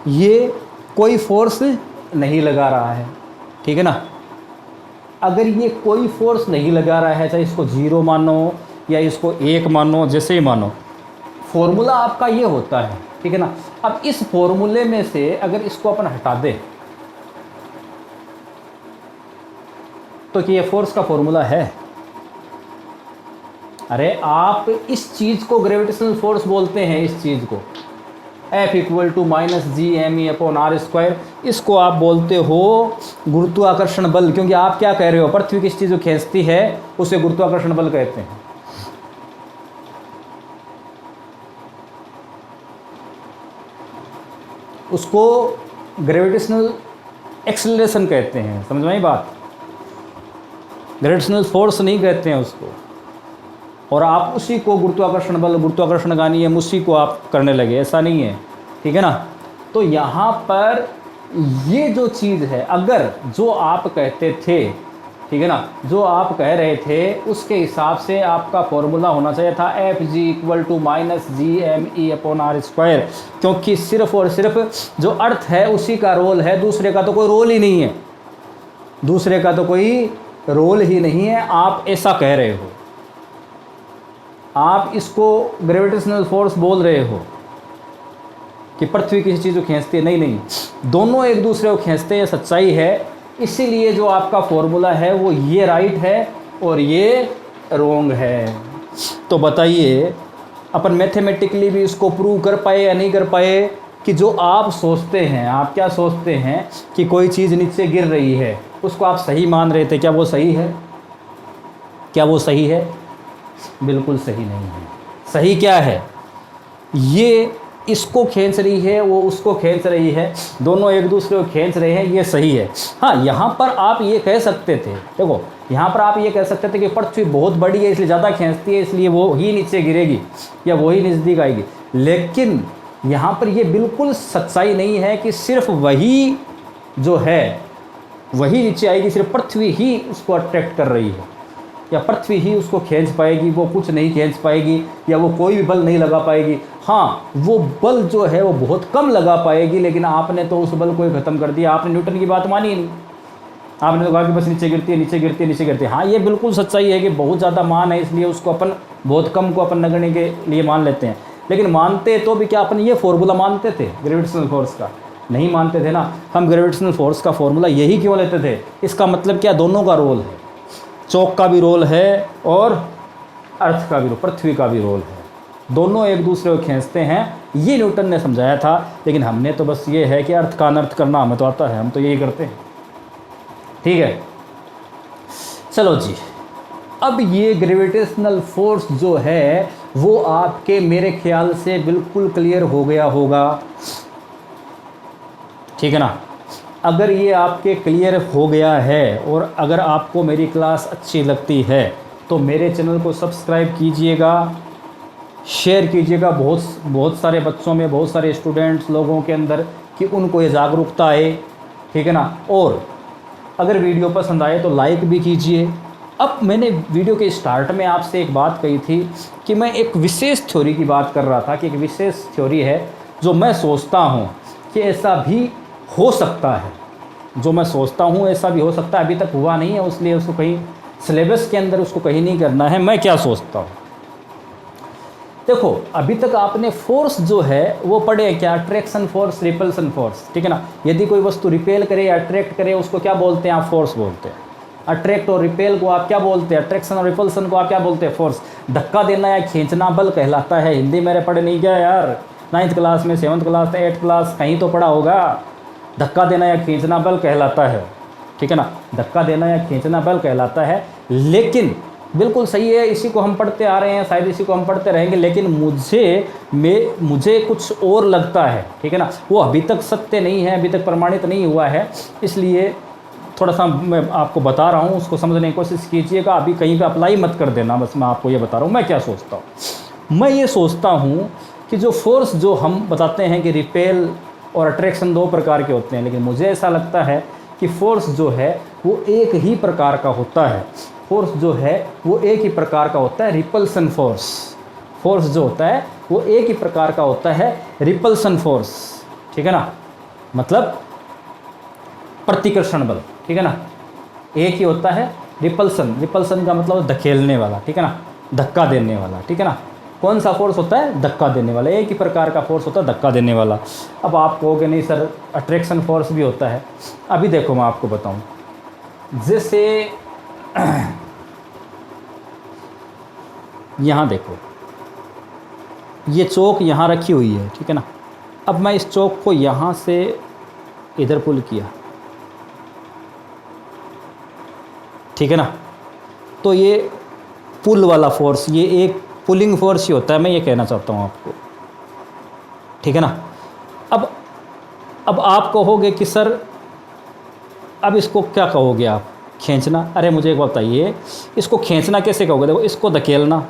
ये कोई फोर्स नहीं लगा रहा है, ठीक है ना। अगर ये कोई फोर्स नहीं लगा रहा है, चाहे इसको 0 मानो या इसको 1 मानो, जैसे ही मानो, फॉर्मूला आपका ये होता है, ठीक है ना। अब इस फॉर्मूले में से अगर इसको अपन हटा दें तो कि ये फोर्स का फॉर्मूला है। अरे आप इस चीज़ को ग्रेविटेशनल फोर्स बोलते हैं, इस चीज़ को F equal to minus G_m_e/r²। इसको आप बोलते हो गुरुत्वाकर्षण बल, क्योंकि आप क्या कह रहे हो, पृथ्वी किस चीज़ को खींचती है उसे गुरुत्वाकर्षण बल कहते हैं। उसको ग्रेविटेशनल एक्सेलरेशन कहते हैं, समझ में आई बात। ग्रेविटेशनल फोर्स नहीं कहते हैं उसको। और आप उसी को गुरुत्वाकर्षण बल, गुरुत्वाकर्षण का नियम, उसी को आप करने लगे, ऐसा नहीं है, ठीक है ना। तो यहाँ पर ये जो चीज़ है, अगर जो आप कहते थे, ठीक है ना, जो आप कह रहे थे उसके हिसाब से आपका फॉर्मूला होना चाहिए था Fg equal to minus G_m_e/r²। क्योंकि सिर्फ और सिर्फ जो अर्थ है उसी का रोल है, दूसरे का तो कोई रोल ही नहीं है, दूसरे का तो कोई रोल ही नहीं है। आप ऐसा कह रहे हो, आप इसको ग्रेविटेशनल फोर्स बोल रहे हो कि पृथ्वी किसी चीज़ को खींचती है। नहीं नहीं, दोनों एक दूसरे को खींचते हैं, सच्चाई है। इसीलिए जो आपका फॉर्मूला है वो ये राइट है और ये रॉन्ग है। तो बताइए अपन मैथमेटिकली भी इसको प्रूव कर पाए या नहीं कर पाए कि जो आप सोचते हैं, आप क्या सोचते हैं कि कोई चीज़ नीचे गिर रही है, उसको आप सही मान रहे थे, क्या वो सही है? क्या वो सही है? बिल्कुल सही नहीं है। सही क्या है? ये इसको खींच रही है, वो उसको खींच रही है, दोनों एक दूसरे को खींच रहे हैं, ये सही है। हाँ, यहाँ पर आप ये कह सकते थे, देखो यहाँ पर आप ये कह सकते थे कि पृथ्वी बहुत बड़ी है इसलिए ज़्यादा खींचती है, इसलिए वो ही नीचे गिरेगी या वो ही नज़दीक आएगी। लेकिन यहाँ पर ये बिल्कुल सच्चाई नहीं है कि सिर्फ वही जो है वही नीचे आएगी, सिर्फ पृथ्वी ही उसको अट्रैक्ट कर रही है या पृथ्वी ही उसको खींच पाएगी, वो कुछ नहीं खींच पाएगी या वो कोई भी बल नहीं लगा पाएगी। हाँ, वो बल जो है वो बहुत कम लगा पाएगी, लेकिन आपने तो उस बल को ही ख़त्म कर दिया। आपने न्यूटन की बात मानी ही नहीं, आपने तो कहा कि बस नीचे गिरती है, नीचे गिरती है, नीचे गिरती है। हाँ, ये बिल्कुल सच्चाई है कि बहुत ज़्यादा मान है, इसलिए उसको अपन बहुत कम को अपन नगण्य के लिए मान लेते हैं। लेकिन मानते तो भी क्या अपन ये फॉर्मूला मानते थे ग्रेविटेशनल फोर्स का? नहीं मानते थे ना। हम ग्रेविटेशनल फोर्स का फॉर्मूला यही क्यों लेते थे? इसका मतलब क्या, दोनों का रोल है, चौक का भी रोल है और अर्थ का भी रोल, पृथ्वी का भी रोल है, दोनों एक दूसरे को खींचते हैं। ये न्यूटन ने समझाया था, लेकिन हमने तो बस ये है कि अर्थ का अनर्थ करना हमें तो आता है, हम तो यही करते हैं। ठीक है, चलो जी। अब ये ग्रेविटेशनल फोर्स जो है वो आपके मेरे ख्याल से बिल्कुल क्लियर हो गया होगा, ठीक है ना। अगर ये आपके क्लियर हो गया है और अगर आपको मेरी क्लास अच्छी लगती है तो मेरे चैनल को सब्सक्राइब कीजिएगा, शेयर कीजिएगा बहुत सारे बच्चों में, बहुत सारे स्टूडेंट्स लोगों के अंदर, कि उनको ये जागरूकता आए, ठीक है ना। और अगर वीडियो पसंद आए तो लाइक भी कीजिए। अब मैंने वीडियो के स्टार्ट में आपसे एक बात कही थी कि मैं एक विशेष थ्योरी की बात कर रहा था कि एक विशेष थ्योरी है जो मैं सोचता हूँ कि ऐसा भी हो सकता है, जो मैं सोचता हूँ ऐसा भी हो सकता है। अभी तक हुआ नहीं है, इसलिए उसको कहीं सिलेबस के अंदर उसको कहीं नहीं करना है। मैं क्या सोचता हूँ, देखो अभी तक आपने फोर्स जो है वो पढ़े हैं क्या? अट्रैक्शन फोर्स, रिपल्सन फोर्स, ठीक है ना। यदि कोई वस्तु रिपेल करे या अट्रैक्ट करे उसको क्या बोलते हैं? आप फोर्स बोलते हैं। अट्रैक्ट और रिपेल को आप क्या बोलते हैं? अट्रैक्शन और रिपल्सन को आप क्या बोलते हैं? फोर्स। धक्का देना या खींचना बल कहलाता है। हिंदी मेरे पढ़े नहीं गया यार, 9th क्लास में, 7th क्लास में, 8th क्लास कहीं तो पढ़ा होगा। धक्का देना या खींचना बल कहलाता है, ठीक है ना। धक्का देना या खींचना बल कहलाता है। लेकिन बिल्कुल सही है, इसी को हम पढ़ते आ रहे हैं, शायद इसी को हम पढ़ते रहेंगे, लेकिन मुझे कुछ और लगता है, ठीक है ना। वो अभी तक सत्य नहीं है, अभी तक प्रमाणित नहीं हुआ है, इसलिए थोड़ा सा मैं आपको बता रहा हूँ, उसको समझने की कोशिश कीजिएगा। अभी कहीं पे अप्लाई मत कर देना, बस मैं आपको ये बता रहा हूँ मैं क्या सोचता हूँ। मैं ये सोचता हूँ कि जो फोर्स जो हम बताते हैं कि रिपेल और अट्रैक्शन 2 प्रकार के होते हैं, लेकिन मुझे ऐसा लगता है कि फोर्स जो है वो एक ही प्रकार का होता है। फोर्स जो है वो एक ही प्रकार का होता है, रिपल्सन फोर्स। फोर्स जो होता है वो एक ही प्रकार का होता है, रिपल्सन फोर्स, ठीक है ना। मतलब प्रतिकर्षण बल, ठीक है ना, एक ही होता है। रिपल्सन का मतलब धकेलने वाला, ठीक है ना, धक्का देने वाला, ठीक है ना। कौन सा फोर्स होता है? धक्का देने वाला। एक ही प्रकार का फोर्स होता है, धक्का देने वाला। अब आप कहोगे नहीं सर अट्रैक्शन फोर्स भी होता है। अभी देखो मैं आपको बताऊं, जैसे यहाँ देखो, ये चौक यहाँ रखी हुई है, ठीक है ना। अब मैं इस चौक को यहाँ से इधर पुल किया, ठीक है ना, तो ये पुल वाला फोर्स, ये एक पुलिंग फोर्स ही होता है, मैं ये कहना चाहता हूँ आपको, ठीक है ना। अब आप कहोगे कि सर अब इसको क्या कहोगे आप? खींचना। अरे मुझे एक बात बताइए, इसको खींचना कैसे कहोगे? देखो, इसको धकेलना,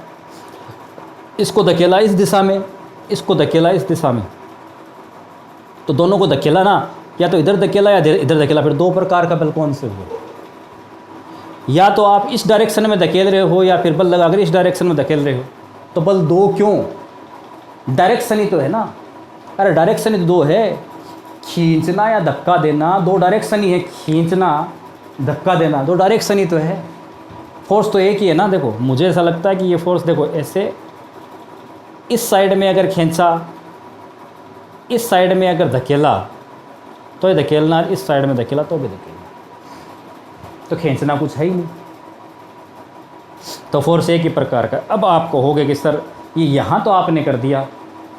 इसको धकेला इस दिशा में, इसको धकेला इस दिशा में, तो दोनों को धकेला ना, या तो इधर धकेला या इधर धकेला। फिर 2 प्रकार का बल कौन से हुए? या तो आप इस डायरेक्शन में धकेल रहे हो या फिर बल लगाकर इस डायरेक्शन में धकेल रहे हो। तो बल 2 क्यों? डायरेक्शन ही तो है ना। अरे डायरेक्शन ही तो 2 है, खींचना या धक्का देना 2 डायरेक्शन ही है। खींचना, धक्का देना 2 डायरेक्शन ही तो है। फोर्स तो एक ही है ना। देखो मुझे ऐसा लगता है कि ये फोर्स देखो ऐसे इस साइड में अगर खींचा, इस साइड में अगर धकेला तो ये धकेलना, इस साइड में धकेला तो भी धकेलना, तो खींचना कुछ है ही नहीं। तो फोर्स एक ही प्रकार का। अब आप कहोगे कि सर ये यहाँ तो आपने कर दिया,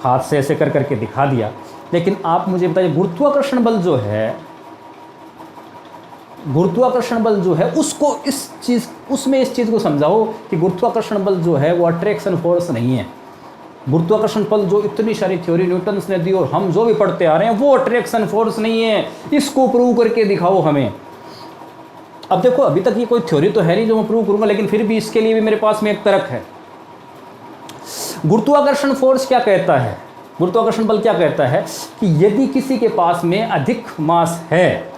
हाथ से ऐसे कर करके दिखा दिया, लेकिन आप मुझे बताइए गुरुत्वाकर्षण बल जो है, गुरुत्वाकर्षण बल जो है उसको उसमें इस चीज़ को समझाओ कि गुरुत्वाकर्षण बल जो है वो अट्रैक्शन फोर्स नहीं है। गुरुत्वाकर्षण बल जो इतनी सारी थ्योरी न्यूटन ने दी और हम जो भी पढ़ते आ रहे हैं वो अट्रैक्शन फोर्स नहीं है। इसको प्रूव करके दिखाओ हमें। अब देखो अभी तक ये कोई थ्योरी तो है नहीं जो मैं प्रूव करूंगा, लेकिन फिर भी इसके लिए भी मेरे पास में एक तर्क है। गुरुत्वाकर्षण फोर्स क्या कहता है, गुरुत्वाकर्षण बल क्या कहता है कि यदि किसी के पास में अधिक मास है,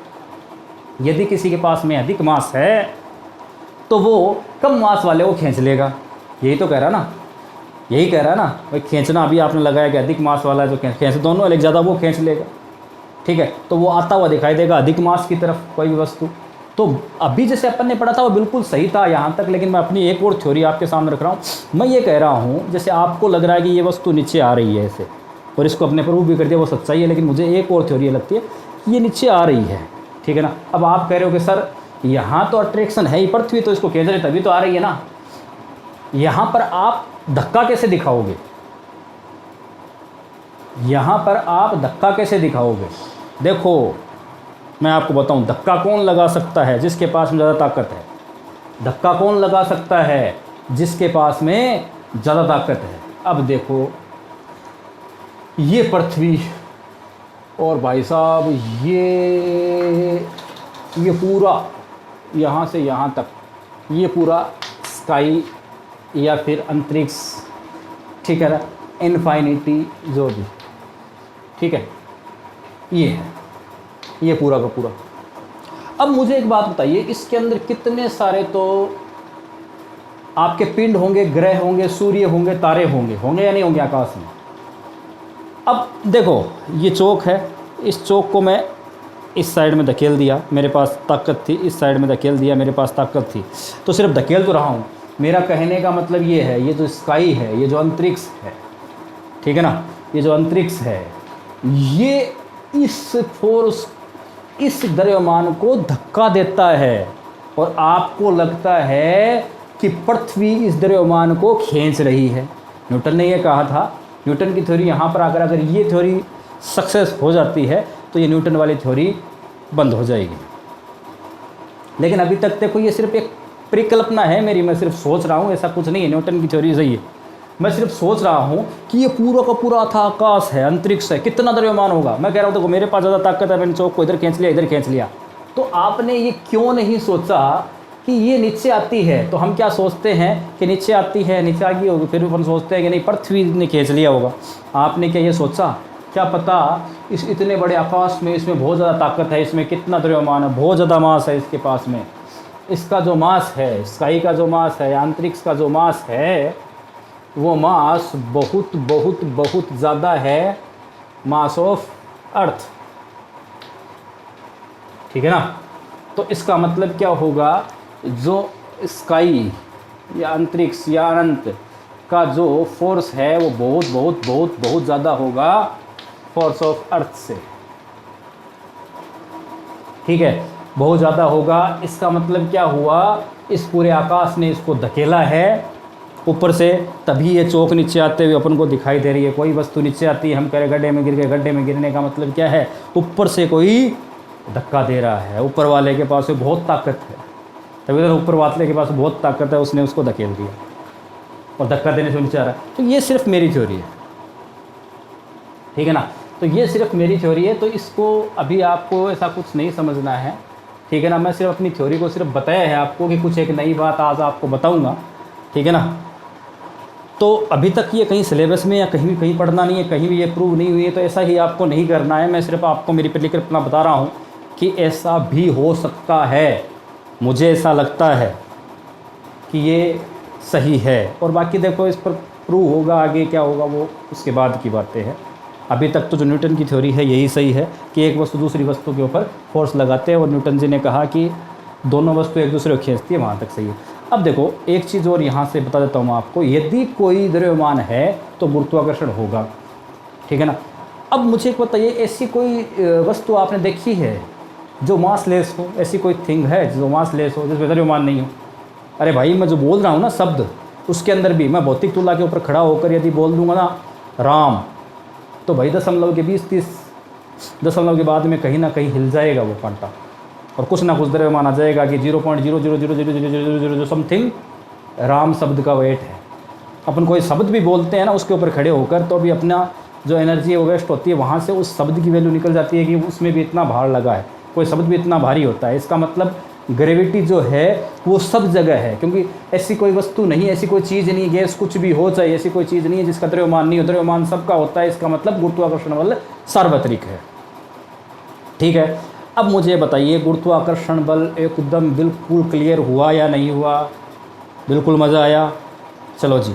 यदि किसी के पास में अधिक मास है तो वो कम मास वाले को खींच लेगा। यही तो कह रहा ना, यही कह रहा है ना भाई, खींचना अभी आपने लगाया कि अधिक मास वाला जो खींच दोनों अलग ज़्यादा वो खींच लेगा, ठीक है। तो वो आता हुआ दिखाई देगा अधिक मास की तरफ कोई भी वस्तु। तो अभी जैसे अपन ने पढ़ा था वो बिल्कुल सही था यहाँ तक, लेकिन मैं अपनी एक और थ्योरी आपके सामने रख रहा हूँ। मैं ये कह रहा हूँ जैसे आपको लग रहा है कि ये वस्तु नीचे आ रही है ऐसे, और इसको अपने प्रूव भी कर दिया वो सच्चाई है, लेकिन मुझे एक और थ्योरी लगती है कि ये नीचे आ रही है, ठीक है ना। अब आप कह रहे हो कि सर यहाँ तो अट्रैक्शन है ही, पृथ्वी तो इसको खींच रही तभी तो आ रही है ना। यहाँ पर आप धक्का कैसे दिखाओगे, यहाँ पर आप धक्का कैसे दिखाओगे? देखो मैं आपको बताऊं, धक्का कौन लगा सकता है? जिसके पास में ज़्यादा ताकत है। धक्का कौन लगा सकता है? जिसके पास में ज़्यादा ताकत है। अब देखो ये पृथ्वी और भाई साहब ये पूरा यहाँ से यहाँ तक ये पूरा स्काई या फिर अंतरिक्ष, ठीक है ना, इनफाइनिटी जो भी, ठीक है, ये है, ये पूरा का पूरा। अब मुझे एक बात बताइए, इसके अंदर कितने सारे तो आपके पिंड होंगे, ग्रह होंगे, सूर्य होंगे, तारे होंगे, होंगे या नहीं होंगे आकाश में? अब देखो ये चौक है, इस चौक को मैं इस साइड में धकेल दिया, मेरे पास ताकत थी, इस साइड में धकेल दिया, मेरे पास ताकत थी, तो सिर्फ धकेल तो रहा हूँ। मेरा कहने का मतलब ये है, ये जो स्काई है, ये जो अंतरिक्ष है, ठीक है ना, ये जो अंतरिक्ष है, ये इस फोर्स, इस द्रव्यमान को धक्का देता है, और आपको लगता है कि पृथ्वी इस द्रव्यमान को खींच रही है। न्यूटन ने ये कहा था, न्यूटन की थ्योरी यहाँ पर आकर अगर ये थ्योरी सक्सेस हो जाती है तो ये न्यूटन वाली थ्योरी बंद हो जाएगी। लेकिन अभी तक देखो ये सिर्फ एक परिकल्पना है मेरी, मैं सिर्फ सोच रहा हूँ, ऐसा कुछ नहीं है न्यूटन की थ्योरी सही है। मैं सिर्फ सोच रहा हूँ कि ये पूरा का पूरा था आकाश है, अंतरिक्ष है, कितना द्रव्यमान होगा। मैं कह रहा हूँ देखो मेरे पास ज़्यादा ताकत है, मैंने चौक को इधर खींच लिया, इधर खींच लिया। तो आपने ये क्यों नहीं सोचा कि ये नीचे आती है? तो हम क्या सोचते हैं कि नीचे आती है, नीचे आ गई होगी, फिर अपन सोचते हैं कि नहीं पृथ्वी ने खींच लिया होगा। आपने क्या ये सोचा? क्या पता इस इतने बड़े आकाश में इसमें बहुत ज़्यादा ताकत है, इसमें कितना द्रव्यमान है, बहुत ज़्यादा मास है इसके पास में। इसका जो मास है, स्काई का जो मास है, अंतरिक्ष का जो मास है, वो मास बहुत बहुत बहुत ज़्यादा है मास ऑफ अर्थ, ठीक है ना। तो इसका मतलब क्या होगा, जो स्काई या अंतरिक्ष या अनंत का जो फोर्स है वो बहुत बहुत बहुत बहुत ज़्यादा होगा फोर्स ऑफ अर्थ से, ठीक है, बहुत ज़्यादा होगा। इसका मतलब क्या हुआ, इस पूरे आकाश ने इसको धकेला है ऊपर से, तभी ये चौक नीचे आते हुए अपन को दिखाई दे रही है। कोई वस्तु नीचे आती है, हम कह रहे गड्ढे में गिर गए, गड्ढे में गिरने का मतलब क्या है, ऊपर से कोई धक्का दे रहा है, ऊपर वाले के पास बहुत ताकत है, तभी तो ऊपर वाले के पास बहुत ताकत है, उसने उसको धकेल दिया और धक्का देने से नीचे आ रहा है। तो ये सिर्फ मेरी थ्योरी है, ठीक है ना, तो ये सिर्फ मेरी थ्योरी है। तो इसको अभी आपको ऐसा कुछ नहीं समझना है, ठीक है ना। मैं सिर्फ अपनी थ्योरी को सिर्फ बताया है आपको कि कुछ एक नई बात आज आपको बताऊंगा, ठीक है ना। तो अभी तक ये कहीं सिलेबस में या कहीं भी पढ़ना नहीं है, कहीं भी ये प्रूव नहीं हुई है, तो ऐसा ही आपको नहीं करना है। मैं सिर्फ आपको मेरी परिकल्पना बता रहा हूँ कि ऐसा भी हो सकता है, मुझे ऐसा लगता है कि ये सही है। और बाकी देखो इस पर प्रूव होगा आगे क्या होगा वो उसके बाद की बातें हैं। अभी तक तो जो न्यूटन की थ्योरी है यही सही है कि एक वस्तु दूसरी वस्तु के ऊपर फोर्स लगाते हैं, और न्यूटन जी ने कहा कि दोनों वस्तु एक दूसरे को खींचती है, वहाँ तक सही है। अब देखो एक चीज़ और यहाँ से बता देता हूँ आपको, यदि कोई द्रव्यमान है तो गुरुत्वाकर्षण होगा, ठीक है ना। अब मुझे एक बताइए, ऐसी कोई वस्तु आपने देखी है जो मासलेस हो? ऐसी कोई थिंग है जो मासलेस हो, जिसमें द्रव्यमान नहीं हो? अरे भाई मैं जो बोल रहा हूँ ना शब्द, उसके अंदर भी मैं भौतिक तुला के ऊपर खड़ा होकर यदि बोल दूंगा ना राम, तो भाई दशमलव के 20-30 दशमलव के बाद में कहीं ना कहीं हिल जाएगा वो कांटा, और कुछ ना कुछ द्रव्यमान आ जाएगा कि 0.0000000 समथिंग राम शब्द का वेट है। अपन कोई शब्द भी बोलते हैं ना उसके ऊपर खड़े होकर, तो अभी अपना जो एनर्जी है वो वेस्ट होती है, वहाँ से उस शब्द की वैल्यू निकल जाती है कि उसमें भी इतना भार लगा है, कोई शब्द भी इतना भारी होता है। इसका मतलब ग्रेविटी जो है वो सब जगह है, क्योंकि ऐसी कोई वस्तु नहीं, ऐसी कोई चीज़ नहीं, गैस कुछ भी हो चाहे, ऐसी कोई चीज़ नहीं है जिसका द्रव्यमान नहीं हो। द्रव्यमान सबका होता है, इसका मतलब गुरुत्वाकर्षण बल सार्वत्रिक है। ठीक है, अब मुझे बताइए गुरुत्वाकर्षण बल एकदम बिल्कुल क्लियर हुआ या नहीं हुआ? बिल्कुल मज़ा आया? चलो जी,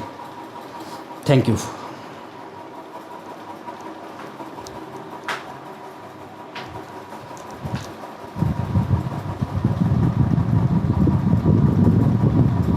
थैंक यू।